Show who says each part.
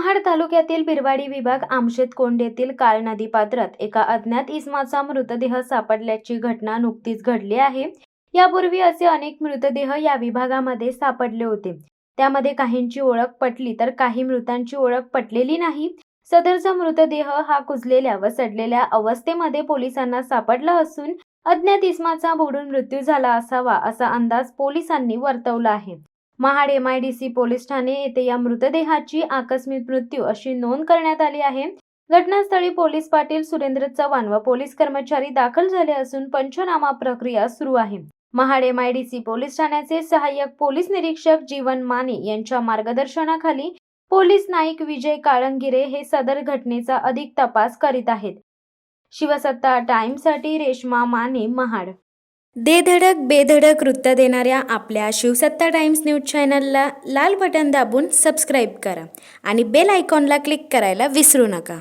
Speaker 1: महाड तालुक्यातील बिरवाडी विभाग आमशेत येथील काळ नदी पात्रात एका अज्ञात इसमाचा मृतदेह सापडल्याची घटना नुकतीच घडली आहे। यापूर्वी असे अनेक मृतदेह या विभागामध्ये सापडले होते। त्यामध्ये काहींची ओळख पटली तर काही मृतांची ओळख पटलेली नाही। सदरचा मृतदेह हा कुजलेल्या व सडलेल्या अवस्थेमध्ये पोलिसांना सापडला असून अज्ञात इसमाचा बुडून मृत्यू झाला असावा असा अंदाज पोलिसांनी वर्तवला आहे। महाड MIDC पोलीस ठाणे येथे या मृतदेहाची आकस्मिक मृत्यू अशी नोंद करण्यात आली आहे। घटनास्थळी पोलीस पाटील सुरेंद्र चव्हाण व पोलीस कर्मचारी दाखल झाले असून पंचनामा प्रक्रिया सुरू आहे। महाड MIDC पोलीस ठाण्याचे सहाय्यक पोलीस निरीक्षक जीवन माने यांच्या मार्गदर्शनाखाली पोलीस नाईक विजय काळंगिरे हे सदर घटनेचा अधिक तपास करीत आहेत। शिवसत्ता टाइम्ससाठी रेश्मा माने, महाड।
Speaker 2: धडक बेधडक वृत्त देणाऱ्या आपल्या शिवसत्ता टाइम्स न्यूज चॅनलला लाल बटन दाबून सबस्क्राईब करा आणि बेल आयकॉनला क्लिक करायला विसरू नका।